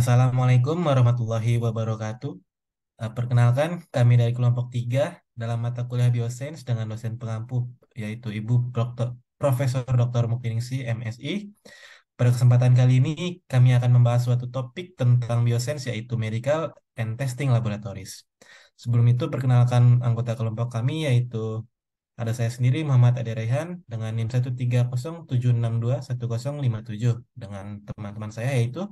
Assalamualaikum warahmatullahi wabarakatuh. Perkenalkan, kami dari kelompok 3 dalam mata kuliah Biosains dengan dosen pengampu yaitu Ibu Profesor Dr. Muktiningsih, MSI. Pada kesempatan kali ini, kami akan membahas suatu topik tentang Biosains yaitu Medical and Testing Laboratories. Sebelum itu, perkenalkan anggota kelompok kami yaitu ada saya sendiri Muhammad Ade Rehan dengan NIM 13076210057 dengan teman-teman saya yaitu.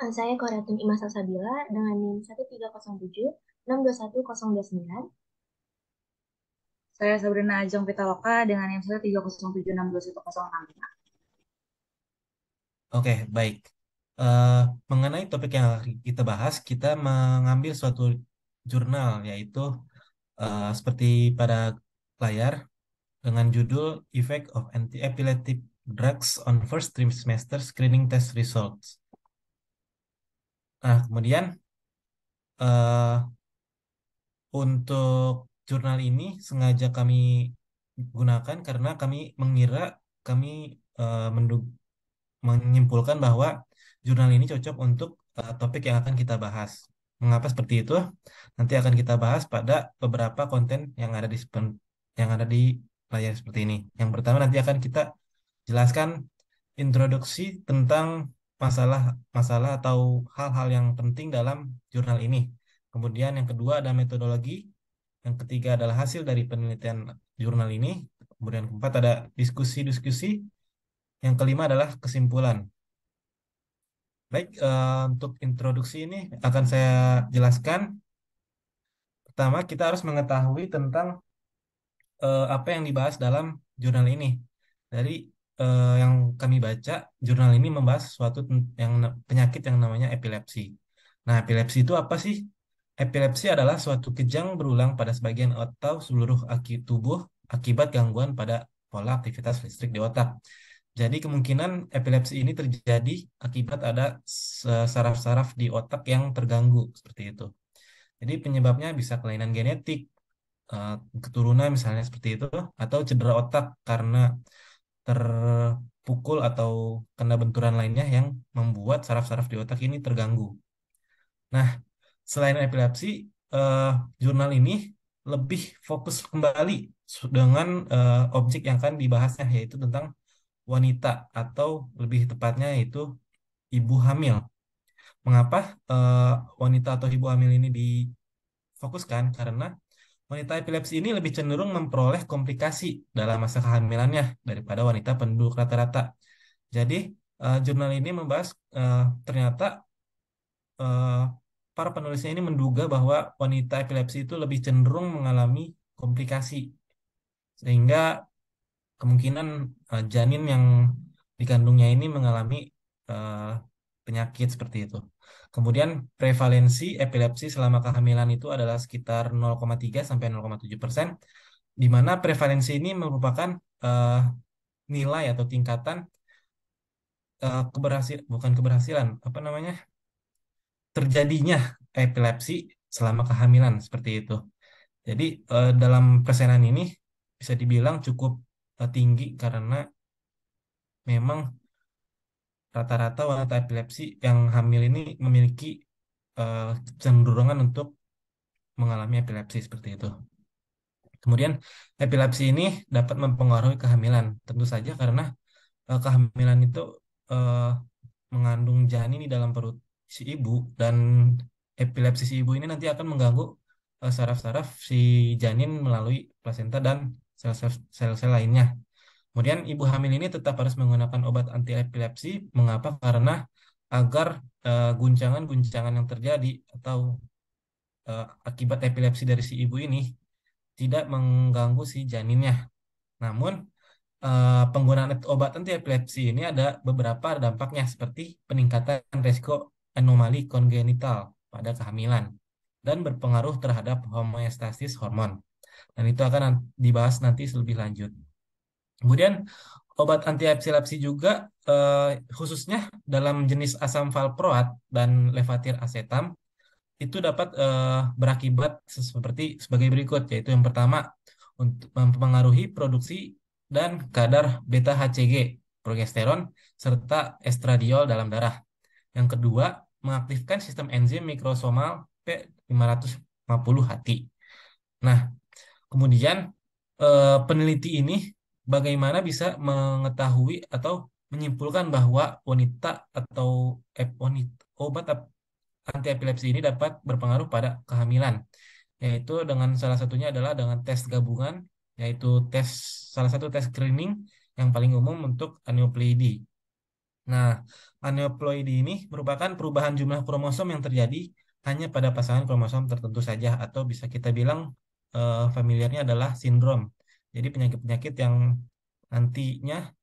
Saya Koratun Imas Salsabila dengan NIM 13076210029. Saya Sabrina Ajeng Pitaloka dengan NIM 13076210065. Oke, baik. Eh, Mengenai topik yang akan kita bahas, kita mengambil suatu jurnal, yaitu seperti pada layar, dengan judul Effect of Anti-Epileptic Drugs on First Trimester Screening Test Results. Nah, kemudian eh, untuk jurnal ini sengaja kami gunakan karena kami mengira, kami menyimpulkan bahwa jurnal ini cocok untuk topik yang akan kita bahas. Mengapa seperti itu? Nanti akan kita bahas pada beberapa konten yang ada di layar seperti ini. Yang pertama nanti akan kita jelaskan introduksi tentang masalah-masalah atau hal-hal yang penting dalam jurnal ini. Kemudian yang kedua ada metodologi, yang ketiga adalah hasil dari penelitian jurnal ini. Kemudian keempat ada diskusi-diskusi. Yang kelima adalah kesimpulan. Baik, untuk introduksi ini akan saya jelaskan. Pertama, kita harus mengetahui tentang apa yang dibahas dalam jurnal ini. Dari yang kami baca, jurnal ini membahas penyakit yang namanya epilepsi. Nah, epilepsi itu apa sih? Epilepsi adalah suatu kejang berulang pada sebagian atau seluruh tubuh akibat gangguan pada pola aktivitas listrik di otak. Jadi kemungkinan epilepsi ini terjadi akibat ada saraf-saraf di otak yang terganggu seperti itu. Jadi penyebabnya bisa kelainan genetik, eh, keturunan misalnya seperti itu, atau cedera otak karena terpukul atau kena benturan lainnya yang membuat saraf-saraf di otak ini terganggu. Nah, selain epilepsi, eh, jurnal ini lebih fokus kembali dengan objek yang akan dibahasnya, yaitu tentang wanita atau lebih tepatnya yaitu ibu hamil. Mengapa eh, wanita atau ibu hamil ini difokuskan? Karena wanita epilepsi ini lebih cenderung memperoleh komplikasi dalam masa kehamilannya daripada wanita penduduk rata-rata. Jadi, jurnal ini membahas ternyata eh, para penulisnya ini menduga bahwa wanita epilepsi itu lebih cenderung mengalami komplikasi, sehingga kemungkinan janin yang dikandungnya ini mengalami eh, penyakit seperti itu. Kemudian prevalensi epilepsi selama kehamilan itu adalah sekitar 0,3 sampai 0,7%, di mana prevalensi ini merupakan eh, nilai atau tingkatan bukan keberhasilan, apa namanya, terjadinya epilepsi selama kehamilan seperti itu. Jadi dalam persenan ini bisa dibilang cukup tinggi karena memang rata-rata wanita epilepsi yang hamil ini memiliki eh, kecenderungan untuk mengalami epilepsi seperti itu. Kemudian epilepsi ini dapat mempengaruhi kehamilan, tentu saja karena kehamilan itu eh, mengandung janin di dalam perut si ibu, dan epilepsi si ibu ini nanti akan mengganggu saraf-saraf si janin melalui plasenta dan sel-sel lainnya. Kemudian ibu hamil ini tetap harus menggunakan obat anti epilepsi. Mengapa? Karena agar guncangan-guncangan yang terjadi atau akibat epilepsi dari si ibu ini tidak mengganggu si janinnya. Namun penggunaan obat anti epilepsi ini ada beberapa dampaknya seperti peningkatan risiko anomali kongenital pada kehamilan dan berpengaruh terhadap homeostasis hormon. Dan itu akan dibahas nanti lebih lanjut. Kemudian obat anti epilepsi juga khususnya dalam jenis asam valproat dan levetiracetam itu dapat berakibat sebagai berikut, yaitu yang pertama untuk mempengaruhi produksi dan kadar beta HCG, progesteron serta estradiol dalam darah. Yang kedua, mengaktifkan sistem enzim mikrosomal P550HT. Nah, kemudian peneliti ini bagaimana bisa mengetahui atau menyimpulkan bahwa wanita atau obat anti epilepsi ini dapat berpengaruh pada kehamilan, yaitu dengan salah satunya adalah dengan tes gabungan, yaitu salah satu tes screening yang paling umum untuk aneuploidy. Nah, aneuploidy ini merupakan perubahan jumlah kromosom yang terjadi hanya pada pasangan kromosom tertentu saja, atau bisa kita bilang familiarnya adalah sindrom. Jadi penyakit-penyakit yang nantinya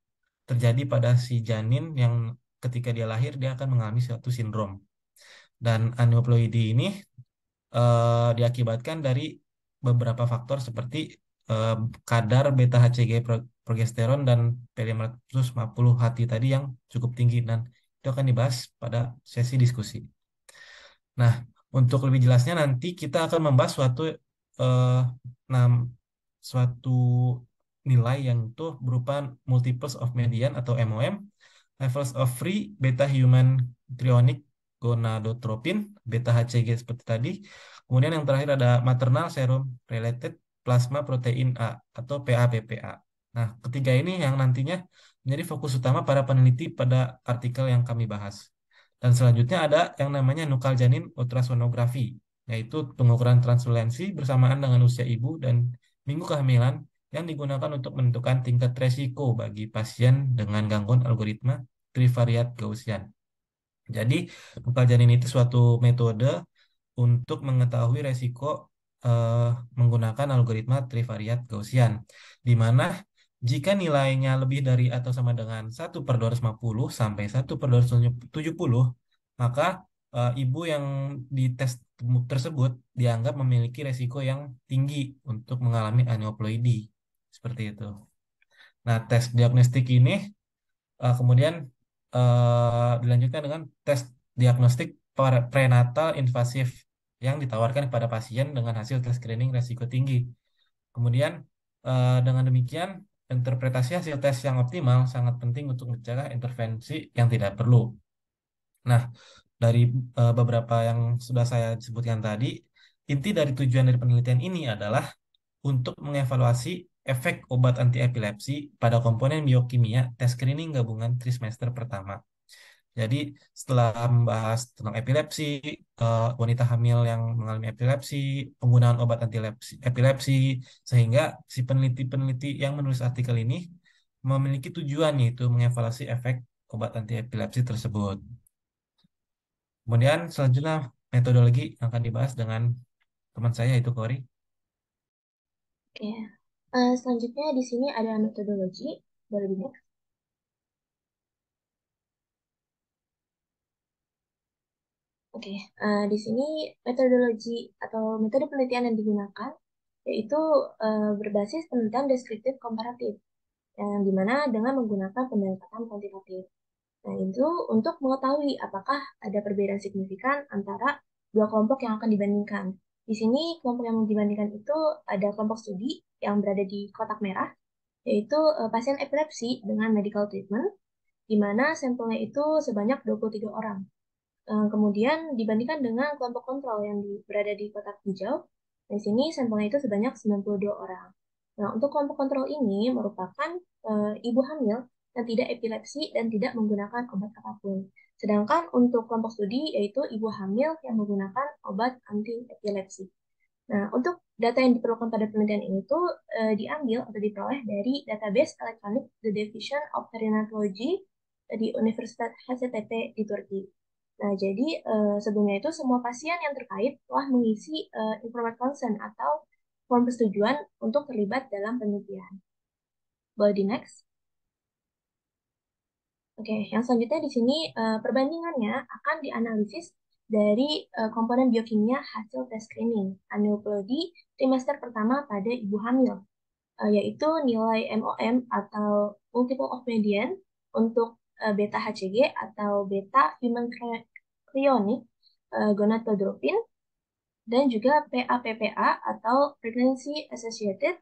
terjadi pada si janin yang ketika dia lahir dia akan mengalami suatu sindrom. Dan aneuploidy ini diakibatkan dari beberapa faktor seperti eh, kadar beta HCG progesteron dan P550HT tadi yang cukup tinggi, dan itu akan dibahas pada sesi diskusi. Nah, untuk lebih jelasnya nanti kita akan membahas eh, nam, suatu nilai yang itu berupa multiples of median atau MOM, levels of free beta human chorionic gonadotropin, beta HCG seperti tadi. Kemudian yang terakhir ada maternal serum related plasma protein A atau PAPPA. Nah, ketiga ini yang nantinya menjadi fokus utama para peneliti pada artikel yang kami bahas. Dan selanjutnya ada yang namanya nukal janin ultrasonografi, yaitu pengukuran translucensi bersamaan dengan usia ibu dan minggu kehamilan yang digunakan untuk menentukan tingkat resiko bagi pasien dengan gangguan algoritma trivariat Gaussian. Jadi, nukal janin itu suatu metode untuk mengetahui resiko eh, menggunakan algoritma trivariat Gaussian, di mana jika nilainya lebih dari atau sama dengan 1/250 sampai 1/270, maka ibu yang dites tersebut dianggap memiliki resiko yang tinggi untuk mengalami aneuploidy. Seperti itu. Nah, tes diagnostik ini kemudian dilanjutkan dengan tes diagnostik prenatal invasif yang ditawarkan kepada pasien dengan hasil tes screening resiko tinggi. Kemudian dengan demikian interpretasi hasil tes yang optimal sangat penting untuk mencegah intervensi yang tidak perlu. Nah, dari beberapa yang sudah saya sebutkan tadi, inti dari tujuan dari penelitian ini adalah untuk mengevaluasi efek obat anti epilepsi pada komponen biokimia tes screening gabungan trimester pertama. Jadi setelah membahas tentang epilepsi, wanita hamil yang mengalami epilepsi, penggunaan obat anti epilepsi, sehingga si peneliti-peneliti yang menulis artikel ini memiliki tujuan yaitu mengevaluasi efek obat anti epilepsi tersebut. Kemudian selanjutnya metodologi yang akan dibahas dengan teman saya yaitu Kori. Oke. Selanjutnya di sini ada metodologi. Boleh di next. Oke. Di sini metodologi atau metode penelitian yang digunakan yaitu berbasis penelitian deskriptif komparatif, yang dimana dengan menggunakan pendekatan kuantitatif. Nah, itu untuk mengetahui apakah ada perbedaan signifikan antara dua kelompok yang akan dibandingkan. Di sini kelompok yang dibandingkan itu ada kelompok studi yang berada di kotak merah, yaitu pasien epilepsi dengan medical treatment, di mana sampelnya itu sebanyak 23 orang. Kemudian dibandingkan dengan kelompok kontrol yang berada di kotak hijau, di sini sampelnya itu sebanyak 92 orang. Nah, untuk kelompok kontrol ini merupakan ibu hamil yang tidak epilepsi dan tidak menggunakan obat apapun. Sedangkan untuk kelompok studi yaitu ibu hamil yang menggunakan obat anti epilepsi. Nah, untuk data yang diperlukan pada penelitian ini tuh diambil atau diperoleh dari database Electronic The Division of Perinatology di Universitas HCTP di Turki. Nah, jadi sebelumnya itu semua pasien yang terkait telah mengisi informed consent atau form persetujuan untuk terlibat dalam penelitian. Boleh di next? Oke, yang selanjutnya di sini perbandingannya akan dianalisis dari komponen biokimia hasil tes screening aneuploidy trimester pertama pada ibu hamil, yaitu nilai MOM atau multiple of median untuk beta HCG atau beta human chorionic gonadotropin dan juga PAPPA atau pregnancy associated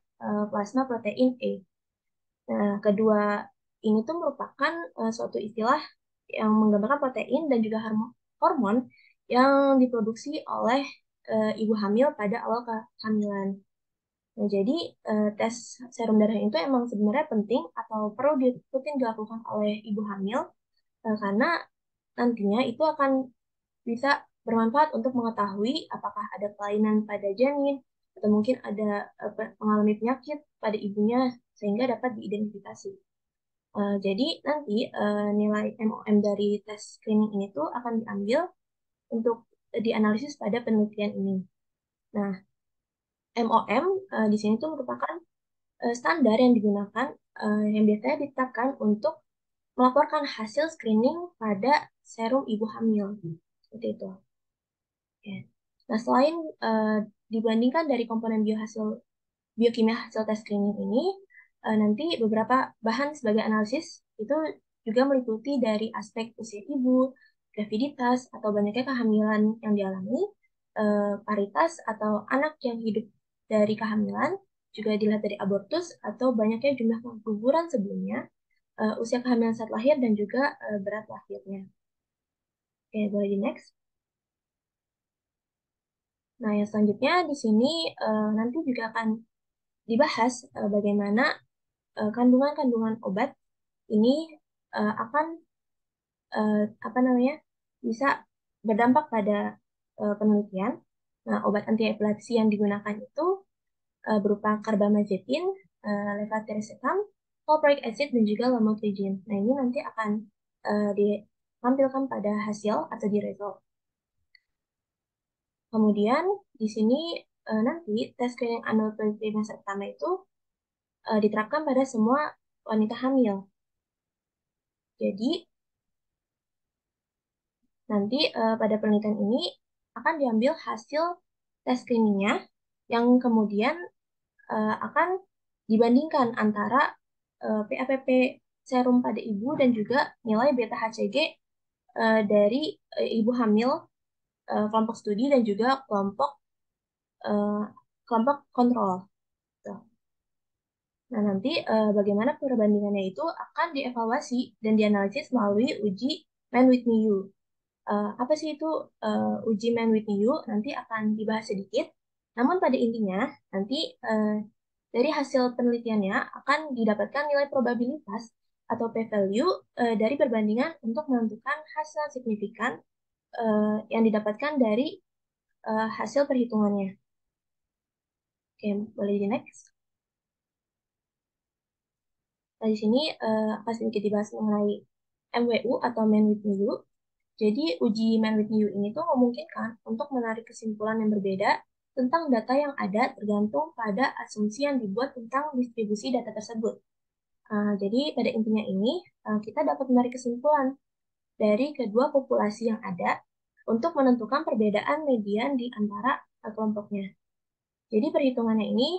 plasma protein A. Nah, kedua ini tuh merupakan suatu istilah yang menggambarkan protein dan juga hormon yang diproduksi oleh ibu hamil pada awal kehamilan. Nah, jadi tes serum darah itu emang sebenarnya penting atau perlu rutin dilakukan oleh ibu hamil karena nantinya itu akan bisa bermanfaat untuk mengetahui apakah ada kelainan pada janin atau mungkin ada mengalami penyakit pada ibunya sehingga dapat diidentifikasi. Jadi nanti nilai MOM dari tes screening ini tuh akan diambil untuk dianalisis pada penelitian ini. Nah, MOM di sini tuh merupakan standar yang digunakan yang biasanya ditetapkan untuk melaporkan hasil screening pada serum ibu hamil. Seperti itu. Oke. Nah, selain dibandingkan dari komponen biokimia hasil tes screening ini, nanti beberapa bahan sebagai analisis itu juga meliputi dari aspek usia ibu, graviditas, atau banyaknya kehamilan yang dialami, paritas atau anak yang hidup dari kehamilan, juga dilihat dari abortus atau banyaknya jumlah keguguran sebelumnya, usia kehamilan saat lahir, dan juga berat lahirnya. Oke, boleh di next. Nah, yang selanjutnya di sini nanti juga akan dibahas bagaimana kandungan-kandungan obat ini akan apa namanya bisa berdampak pada penelitian. Nah, obat anti epilepsi yang digunakan itu berupa carbamazepine, levetiracetam, valproic acid, dan juga lamotrigine. Nah, ini nanti akan ditampilkan pada hasil atau di result. Kemudian di sini nanti tes screening amyloidosis masa pertama itu diterapkan pada semua wanita hamil. Jadi nanti pada penelitian ini akan diambil hasil tes screeningnya yang kemudian akan dibandingkan antara PAPP serum pada ibu dan juga nilai beta HCG dari ibu hamil kelompok studi dan juga eh, kelompok kontrol. Tuh. Nah, nanti bagaimana perbandingannya itu akan dievaluasi dan dianalisis melalui uji Mann-Whitney-U. Apa sih itu uji Mann-Whitney-U? Nanti akan dibahas sedikit. Namun pada intinya, nanti dari hasil penelitiannya akan didapatkan nilai probabilitas atau p-value dari perbandingan untuk menentukan hasil signifikan yang didapatkan dari hasil perhitungannya. Oke, boleh di next. Nah, di sini akan sedikit dibahas mengenai MWU atau Mann-Whitney-U. Jadi, uji Mann-Whitney-U ini tuh memungkinkan untuk menarik kesimpulan yang berbeda tentang data yang ada tergantung pada asumsi yang dibuat tentang distribusi data tersebut. Jadi, pada intinya ini, kita dapat menarik kesimpulan dari kedua populasi yang ada untuk menentukan perbedaan median di antara kelompoknya. Jadi, perhitungannya ini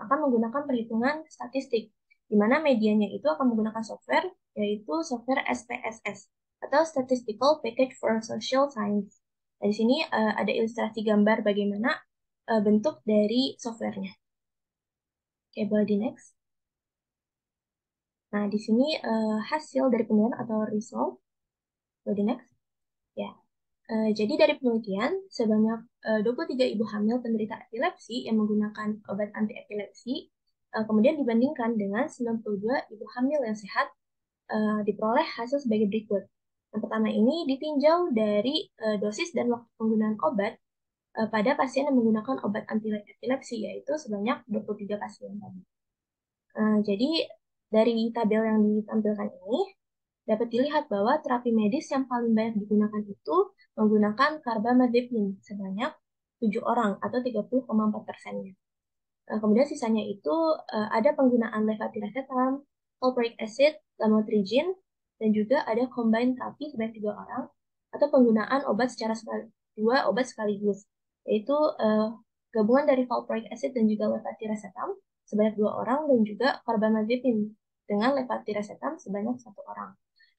akan menggunakan perhitungan statistik, di mana mediannya itu akan menggunakan software, yaitu software SPSS, atau Statistical Package for Social Science. Nah, di sini ada ilustrasi gambar bagaimana bentuk dari softwarenya. Oke, boleh di next. Nah, di sini hasil dari penelitian atau result. Boleh di next. Ya. Jadi dari penelitian, sebanyak 23 ibu hamil penderita epilepsi yang menggunakan obat anti epilepsi, kemudian dibandingkan dengan 92 ibu hamil yang sehat, diperoleh hasil sebagai berikut. Yang pertama ini ditinjau dari dosis dan waktu penggunaan obat pada pasien yang menggunakan obat anti epilepsi, yaitu sebanyak 23 pasien tadi. Jadi dari tabel yang ditampilkan ini, dapat dilihat bahwa terapi medis yang paling banyak digunakan itu menggunakan carbamazepine sebanyak 7 orang atau 30,4%-nya. Kemudian sisanya itu ada penggunaan levetiracetam, valproic acid, lamotrigine, dan juga ada combined terapi sebanyak 3 orang atau penggunaan obat secara dua obat sekaligus, yaitu gabungan dari valproic acid dan juga levetiracetam sebanyak 2 orang dan juga carbamazepine dengan levetiracetam sebanyak 1 orang.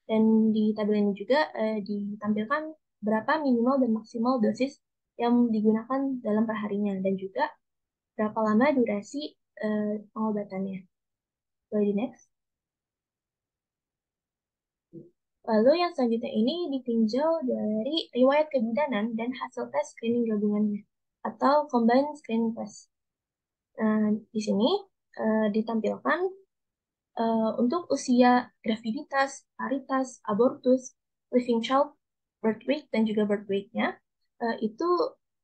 Dan di tabel ini juga ditampilkan berapa minimal dan maksimal dosis yang digunakan dalam perharinya dan juga berapa lama durasi pengobatannya. Boleh di next. Lalu yang selanjutnya ini ditinjau dari riwayat kebidanan dan hasil tes screening gabungannya atau combined screening test. Nah, di sini ditampilkan untuk usia, graviditas, paritas, abortus, living child, birth weight, dan juga birth weight-nya, itu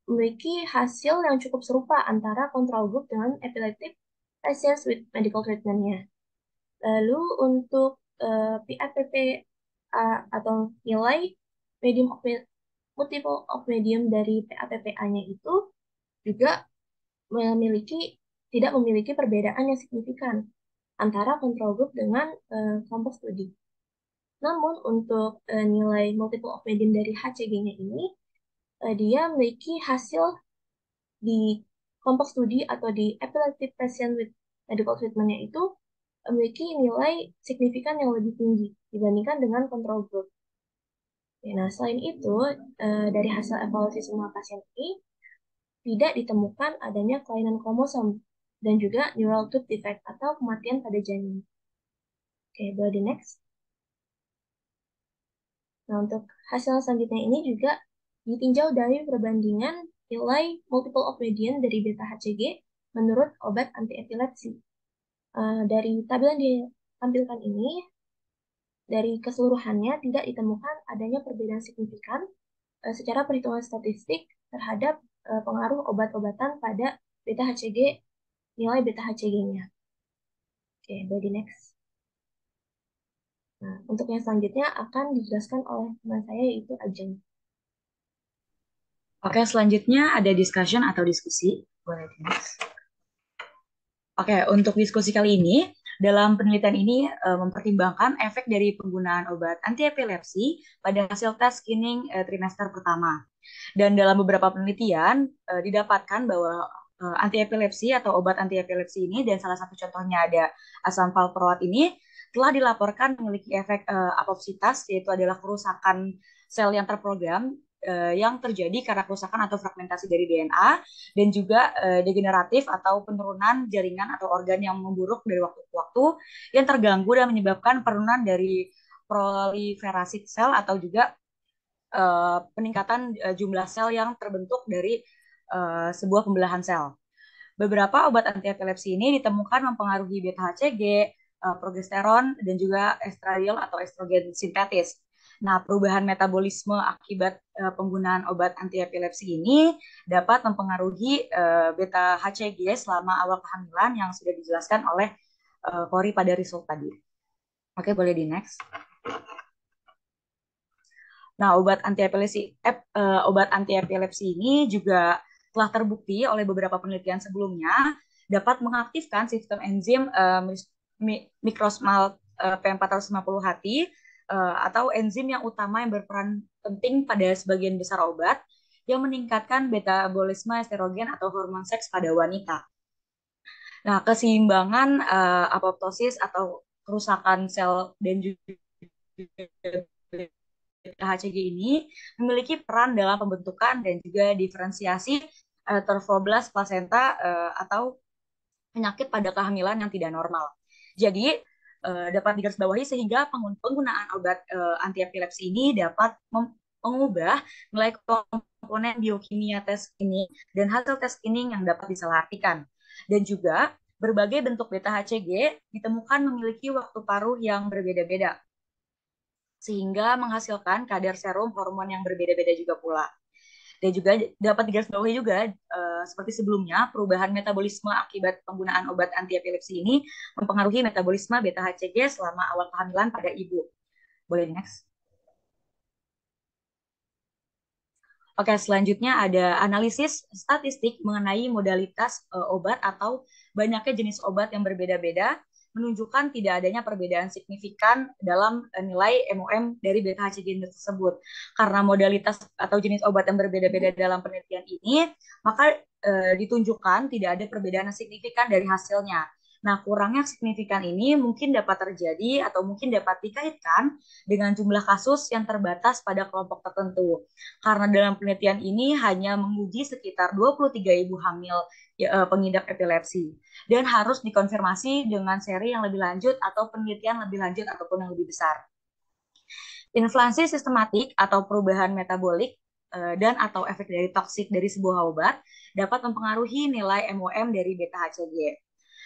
memiliki hasil yang cukup serupa antara control group dengan epileptic patients with medical treatment-nya. Lalu untuk PAPP atau nilai medium of multiple of medium dari PAPPA-nya itu juga tidak memiliki perbedaan yang signifikan antara control group dengan kelompok studi. Namun untuk nilai multiple of medium dari HCG-nya ini, dia memiliki hasil di kelompok studi atau di epileptic patient with medical treatment-nya itu memiliki nilai signifikan yang lebih tinggi dibandingkan dengan control group. Nah, selain itu, dari hasil evaluasi semua pasien ini, tidak ditemukan adanya kelainan kromosom dan juga neural tube defect atau kematian pada janin. Oke, boleh di next. Nah, untuk hasil selanjutnya ini juga ditinjau dari perbandingan nilai multiple of median dari beta HCG menurut obat anti-epilepsi. Dari tabel yang ditampilkan ini, dari keseluruhannya tidak ditemukan adanya perbedaan signifikan secara perhitungan statistik terhadap pengaruh obat-obatan pada beta HCG, nilai beta HCG-nya. Oke, body next. Nah, untuk yang selanjutnya akan dijelaskan oleh teman saya yaitu Ajeng. Oke, selanjutnya ada discussion atau diskusi. Boleh di next. Oke, untuk diskusi kali ini, dalam penelitian ini mempertimbangkan efek dari penggunaan obat anti-epilepsi pada hasil tes screening trimester pertama. Dan dalam beberapa penelitian didapatkan bahwa anti-epilepsi atau obat anti-epilepsi ini, dan salah satu contohnya ada asam valproat ini, telah dilaporkan memiliki efek apopsitas, yaitu adalah kerusakan sel yang terprogram yang terjadi karena kerusakan atau fragmentasi dari DNA, dan juga degeneratif atau penurunan jaringan atau organ yang memburuk dari waktu ke waktu yang terganggu dan menyebabkan penurunan dari proliferasi sel atau juga peningkatan jumlah sel yang terbentuk dari sebuah pembelahan sel. Beberapa obat anti-epilepsi ini ditemukan mempengaruhi beta HCG, progesteron, dan juga estradiol atau estrogen sintetis. Nah, perubahan metabolisme akibat penggunaan obat anti-epilepsi ini dapat mempengaruhi beta HCG selama awal kehamilan yang sudah dijelaskan oleh Kori pada result tadi. Oke, boleh di next. Nah, obat anti-epilepsi ini juga telah terbukti oleh beberapa penelitian sebelumnya dapat mengaktifkan sistem enzim mikrosmal P450-HT atau enzim yang utama yang berperan penting pada sebagian besar obat yang meningkatkan metabolisme estrogen atau hormon seks pada wanita. Nah, keseimbangan apoptosis atau kerusakan sel dan juga HCG ini memiliki peran dalam pembentukan dan juga diferensiasi trophoblas placenta atau penyakit pada kehamilan yang tidak normal. Jadi dapat digarisbawahi sehingga penggunaan obat anti-epilepsi ini dapat mengubah nilai komponen biokimia tes ini dan hasil tes ini yang dapat disalahartikan. Dan juga berbagai bentuk beta HCG ditemukan memiliki waktu paruh yang berbeda-beda, sehingga menghasilkan kadar serum hormon yang berbeda-beda juga pula. Dan juga dapat digarisbawahi juga seperti sebelumnya, perubahan metabolisme akibat penggunaan obat anti-epilepsi ini mempengaruhi metabolisme beta HCG selama awal kehamilan pada ibu. Boleh next. Oke, selanjutnya ada analisis statistik mengenai modalitas obat atau banyaknya jenis obat yang berbeda-beda menunjukkan tidak adanya perbedaan signifikan dalam nilai MOM dari beta HCG tersebut. Karena modalitas atau jenis obat yang berbeda-beda dalam penelitian ini, maka ditunjukkan tidak ada perbedaan signifikan dari hasilnya. Nah, kurangnya signifikan ini mungkin dapat terjadi atau mungkin dapat dikaitkan dengan jumlah kasus yang terbatas pada kelompok tertentu. Karena dalam penelitian ini hanya menguji sekitar 23.000 hamil pengidap epilepsi dan harus dikonfirmasi dengan seri yang lebih lanjut atau penelitian lebih lanjut ataupun yang lebih besar. Inflamasi sistematik atau perubahan metabolik dan atau efek dari toksik dari sebuah obat dapat mempengaruhi nilai MOM dari beta HCG.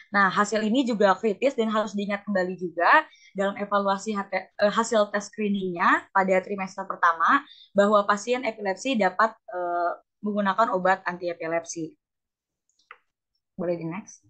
Nah, hasil ini juga kritis dan harus diingat kembali juga dalam evaluasi hasil tes screeningnya pada trimester pertama bahwa pasien epilepsi dapat menggunakan obat anti epilepsi. Boleh di next.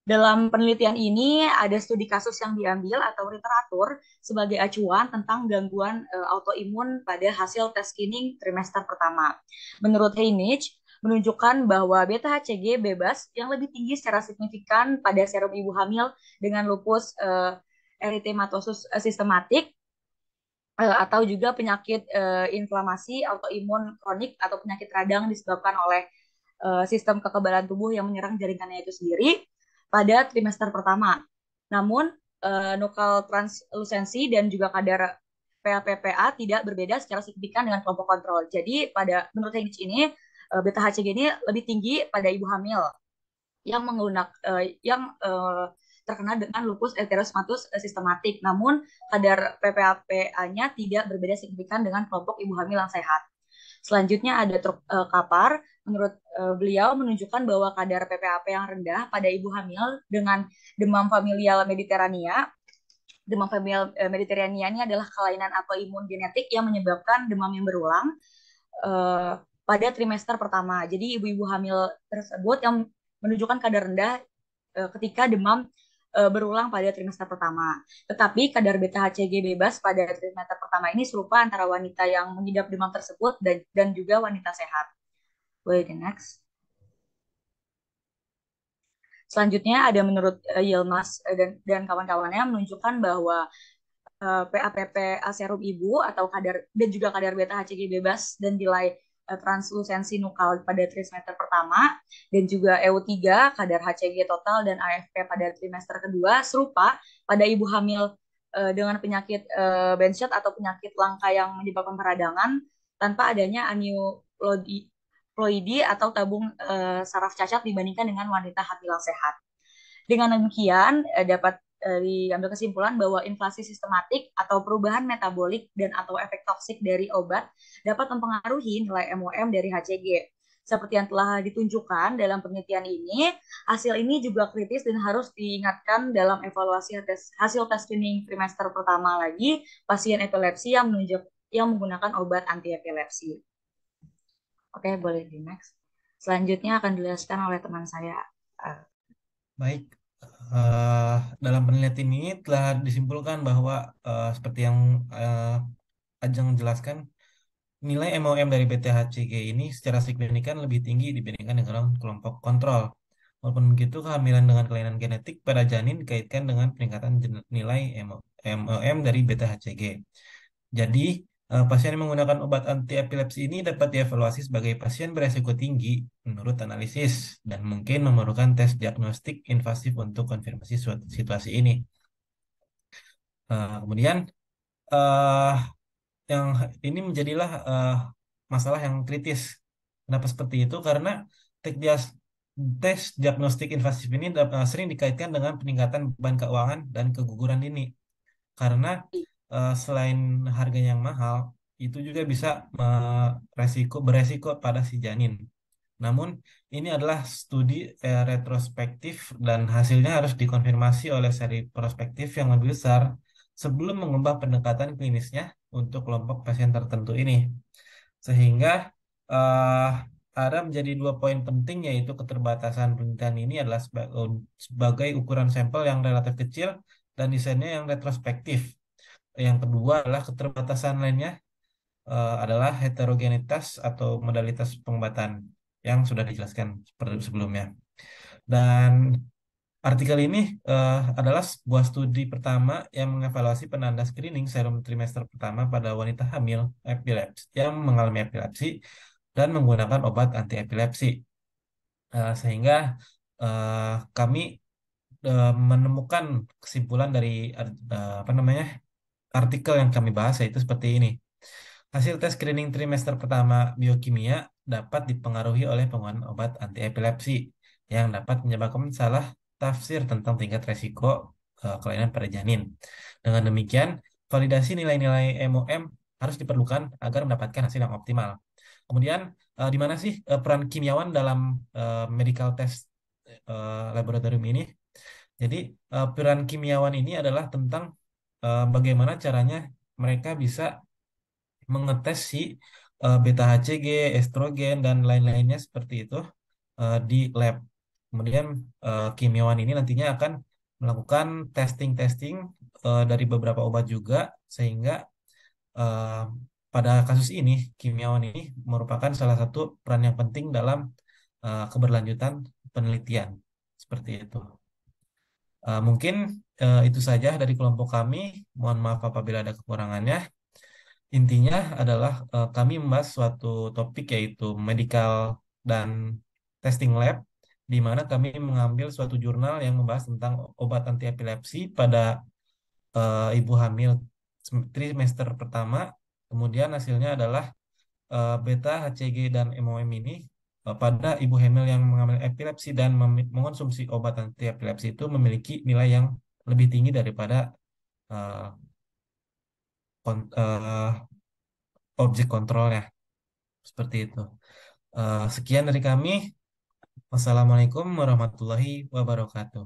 Dalam penelitian ini ada studi kasus yang diambil atau literatur sebagai acuan tentang gangguan autoimun pada hasil tes screening trimester pertama. Menurut Heinrich, menunjukkan bahwa beta HCG bebas yang lebih tinggi secara signifikan pada serum ibu hamil dengan lupus erythematosus sistematik atau juga penyakit inflamasi autoimun kronik atau penyakit radang disebabkan oleh sistem kekebalan tubuh yang menyerang jaringannya itu sendiri pada trimester pertama. Namun, nukal translusensi dan juga kadar PA-PPA tidak berbeda secara signifikan dengan kelompok kontrol. Jadi, menurut Heinrich ini, beta HCG ini lebih tinggi pada ibu hamil yang terkena dengan lupus erythematosus sistematik. Namun, kadar PPA-PA-nya tidak berbeda signifikan dengan kelompok ibu hamil yang sehat. Selanjutnya ada Kapar. Menurut beliau menunjukkan bahwa kadar PPAP yang rendah pada ibu hamil dengan demam familial Mediterania. Demam familial Mediterania ini adalah kelainan autoimun genetik yang menyebabkan demam yang berulang pada trimester pertama. Jadi ibu-ibu hamil tersebut yang menunjukkan kadar rendah ketika demam berulang pada trimester pertama. Tetapi kadar beta HCG bebas pada trimester pertama ini serupa antara wanita yang mengidap demam tersebut dan juga wanita sehat. Wait, next. Selanjutnya ada menurut Yilmaz dan kawan-kawannya menunjukkan bahwa PAPP serum ibu atau dan juga kadar beta HCG bebas dan nilai translusensi nukal pada trimester pertama dan juga EU3 kadar HCG total dan AFP pada trimester kedua serupa pada ibu hamil dengan penyakit Behcet atau penyakit langka yang menyebabkan peradangan tanpa adanya aneuploidy atau tabung saraf cacat dibandingkan dengan wanita hamil yang sehat. Dengan demikian dapat diambil kesimpulan bahwa inflasi sistematik atau perubahan metabolik dan atau efek toksik dari obat dapat mempengaruhi nilai MOM dari HCG. Seperti yang telah ditunjukkan dalam penelitian ini, hasil ini juga kritis dan harus diingatkan dalam evaluasi hasil tes screening trimester pertama lagi pasien epilepsi yang menggunakan obat anti epilepsi. Oke, boleh di next. Selanjutnya akan dijelaskan oleh teman saya. Baik, dalam penelitian ini telah disimpulkan bahwa seperti yang Ajeng jelaskan, nilai MOM dari BTHCG ini secara signifikan lebih tinggi dibandingkan dengan kelompok kontrol. Walaupun begitu, kehamilan dengan kelainan genetik pada janin dikaitkan dengan peningkatan nilai MOM dari BTHCG. Jadi, pasien yang menggunakan obat anti epilepsi ini dapat dievaluasi sebagai pasien beresiko tinggi menurut analisis dan mungkin memerlukan tes diagnostik invasif untuk konfirmasi situasi ini. Kemudian, yang ini menjadilah masalah yang kritis. Kenapa seperti itu? Karena tes diagnostik invasif ini sering dikaitkan dengan peningkatan beban keuangan dan keguguran dini. Karena selain harganya yang mahal, itu juga bisa beresiko pada si janin. Namun, ini adalah studi retrospektif dan hasilnya harus dikonfirmasi oleh seri prospektif yang lebih besar sebelum mengubah pendekatan klinisnya untuk kelompok pasien tertentu ini. Sehingga uh, ada menjadi 2 poin penting, yaitu keterbatasan penelitian ini adalah sebagai ukuran sampel yang relatif kecil dan desainnya yang retrospektif. Yang kedua adalah keterbatasan lainnya adalah heterogenitas atau modalitas pengobatan yang sudah dijelaskan seperti sebelumnya. Dan artikel ini adalah sebuah studi pertama yang mengevaluasi penanda screening serum trimester pertama pada wanita hamil epilepsi yang mengalami epilepsi dan menggunakan obat anti epilepsi. Sehingga kami menemukan kesimpulan dari artikel yang kami bahas, yaitu seperti ini. Hasil tes screening trimester pertama biokimia dapat dipengaruhi oleh penggunaan obat anti epilepsi yang dapat menyebabkan salah tafsir tentang tingkat resiko kelainan pada janin. Dengan demikian, validasi nilai-nilai MOM harus diperlukan agar mendapatkan hasil yang optimal. Kemudian, di mana sih peran kimiawan dalam medical test laboratorium ini? Jadi, peran kimiawan ini adalah tentang bagaimana caranya mereka bisa mengetes si beta HCG, estrogen, dan lain-lainnya seperti itu di lab. Kemudian kimiawan ini nantinya akan melakukan testing-testing dari beberapa obat juga, sehingga eh, pada kasus ini kimiawan ini merupakan salah satu peran yang penting dalam keberlanjutan penelitian. Seperti itu. Mungkin itu saja dari kelompok kami. Mohon maaf apabila ada kekurangannya. Intinya adalah kami membahas suatu topik yaitu medical dan testing lab, di mana kami mengambil suatu jurnal yang membahas tentang obat anti epilepsi pada ibu hamil trimester pertama. Kemudian hasilnya adalah beta, HCG, dan MOM ini pada ibu hamil yang mengalami epilepsi dan mengonsumsi obat anti epilepsi itu memiliki nilai yang lebih tinggi daripada eh, objek kontrolnya. Seperti itu. Sekian dari kami. Wassalamualaikum warahmatullahi wabarakatuh.